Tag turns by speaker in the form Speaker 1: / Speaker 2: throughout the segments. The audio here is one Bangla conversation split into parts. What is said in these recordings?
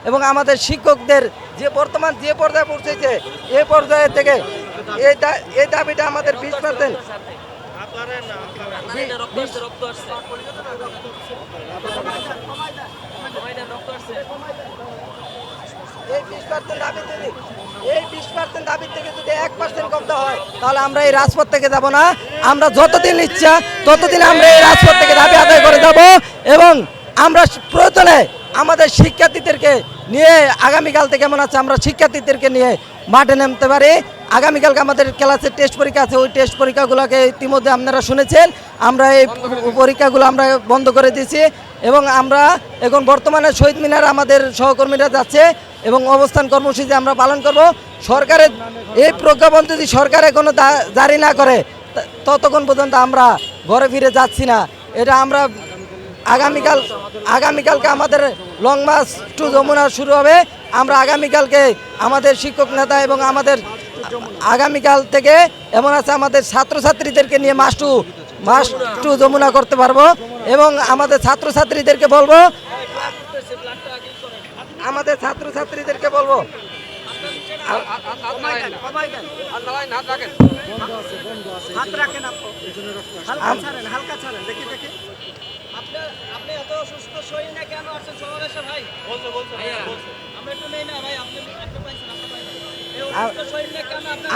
Speaker 1: এবং আমাদের শিক্ষকদের যে বর্তমান যে পর্যায়ে পৌঁছেছে এই পর্যায়ে থেকে এই দাবিটা আমাদের 20%। এই 20% দাবি থেকে যদি 1% কমতে হয় তাহলে আমরা এই রাজপথ থেকে যাব না। আমরা যতদিন ইচ্ছা ততদিন আমরা এই রাজপথ থেকে দাবি আদায় করে যাব এবং আমরা প্রয়োজনে আমাদের শিক্ষার্থীদেরকে নিয়ে আগামীকাল থেকে মনে হচ্ছে আমরা শিক্ষার্থীদেরকে নিয়ে মাঠে নামতে পারি। আগামীকালকে আমাদের ক্লাসের টেস্ট পরীক্ষা আছে, ওই টেস্ট পরীক্ষাগুলোকে ইতিমধ্যে আপনারা শুনেছেন, আমরা এই পরীক্ষাগুলো আমরা বন্ধ করে দিয়েছি এবং আমরা এখন বর্তমানে শহীদ মিনার আমাদের সহকর্মীরা যাচ্ছে এবং অবস্থান কর্মসূচি আমরা পালন করব। সরকারের এই প্রজ্ঞাপন যদি সরকার এখনো জারি না করে ততক্ষণ পর্যন্ত আমরা ঘরে ফিরে যাচ্ছি না। এটা আমরা আগামীকালকে আমাদের লং মার্চ টু যমুনা শুরু হবে। আমরা আগামীকালকে আমাদের শিক্ষক নেতা এবং আমাদের আগামীকাল থেকে এমন আছে আমাদের ছাত্রছাত্রীদেরকে নিয়ে মার্চ টু যমুনা করতে পারবো এবং আমাদের ছাত্রছাত্রীদেরকে বলবো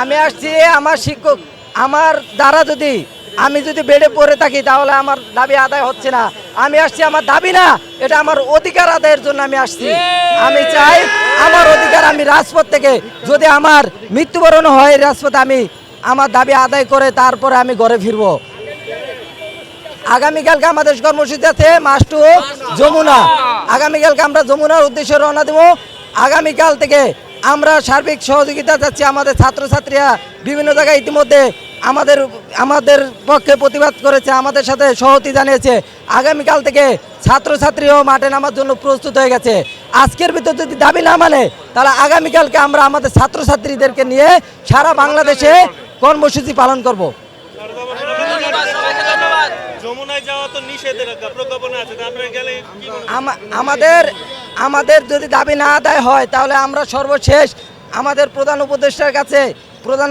Speaker 1: আমি আসছি আমার শিক্ষক আমার দ্বারা আমি যদি বেডে পড়ে থাকি তাহলে আমার দাবি আদায় হচ্ছে না। আমি আসছি আমার দাবি না, এটা আমার অধিকার আদায়ের জন্য আমি আসছি। আমি চাই আমার অধিকার আমি রাজপথ থেকে যদি আমার মৃত্যুবরণ হয় রাজপথে আমি আমার দাবি আদায় করে তারপরে আমি ঘরে ফিরবো। আগামীকালকে আমাদের কর্মসূচি আছে মার্চ টু যমুনা। আগামীকালকে আমরা যমুনার উদ্দেশ্যে রওনা দেবো। আগামীকাল থেকে আমরা সার্বিক সহযোগিতা চাচ্ছি। আমাদের ছাত্রছাত্রীরা বিভিন্ন জায়গায় ইতিমধ্যে আমাদের পক্ষে প্রতিবাদ করেছে, আমাদের সাথে সহমতি জানিয়েছে। আগামীকাল থেকে ছাত্রছাত্রীও মাঠে নামার জন্য প্রস্তুত হয়ে গেছে। আজকের ভিতর যদি দাবি না মানে তাহলে আগামীকালকে আমরা আমাদের ছাত্রছাত্রীদেরকে নিয়ে সারা বাংলাদেশে কর্মসূচি পালন করব। আমাদের যদি দাবি না আদায় হয় তাহলে আমরা সর্বশেষ আমাদের প্রধান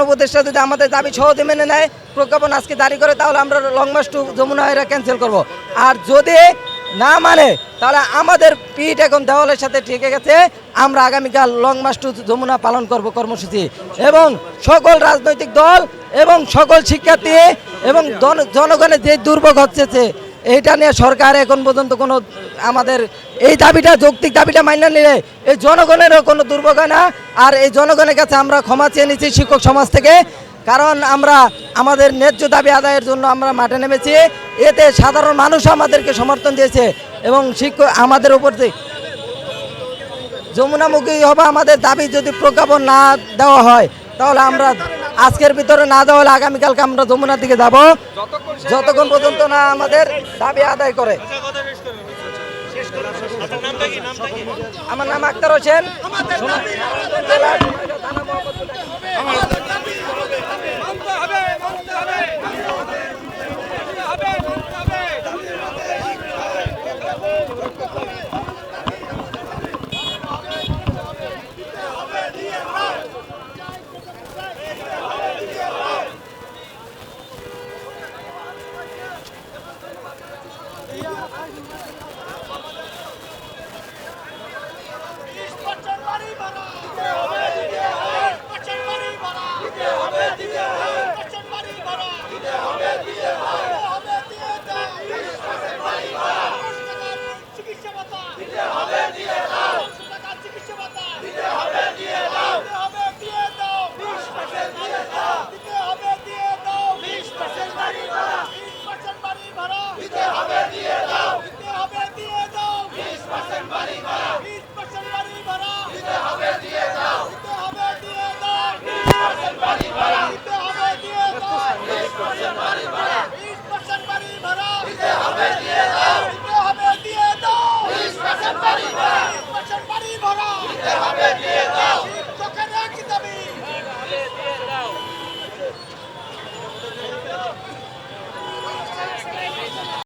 Speaker 1: উপদেষ্টা যদি আমাদের দাবি সহজে মেনে নেয়, প্রজ্ঞাপন আজকে জারি করে, তাহলে আমরা লং মার্চ টু যমুনা এরা ক্যান্সেল করব। আর যদি না মানে তাহলে আমাদের পিঠ এখন দেওয়ালের সাথে ঠেকে গেছে। আমরা আগামীকাল লং মার্চ টু যমুনা পালন করব কর্মসূচি এবং সকল রাজনৈতিক দল এবং সকল শিক্ষার্থী এবং জনগণের যে দুর্ভোগ হচ্ছে এইটা নিয়ে সরকার এখন পর্যন্ত কোনো আমাদের এই দাবিটা যৌক্তিক দাবিটা মান্য নিলে এই জনগণেরও কোনো দুর্ভোগ হয় না। আর এই জনগণের কাছে আমরা ক্ষমা চেয়ে নিচ্ছি শিক্ষক সমাজ থেকে, কারণ আমরা আমাদের ন্যায্য দাবি আদায়ের জন্য আমরা মাঠে নেমেছি। এতে সাধারণ মানুষ আমাদেরকে সমর্থন দিয়েছে এবং আমাদের উপর যমুনামুখী হবে আমাদের দাবি যদি প্রজ্ঞাপন না দেওয়া হয় তাহলে আমরা আজকের ভিতরে না দেওয়া হলে আগামীকালকে আমরা যমুনার দিকে যাব যতক্ষণ পর্যন্ত না আমাদের দাবি আদায় করে। আমার নাম আক্তার হোসেন।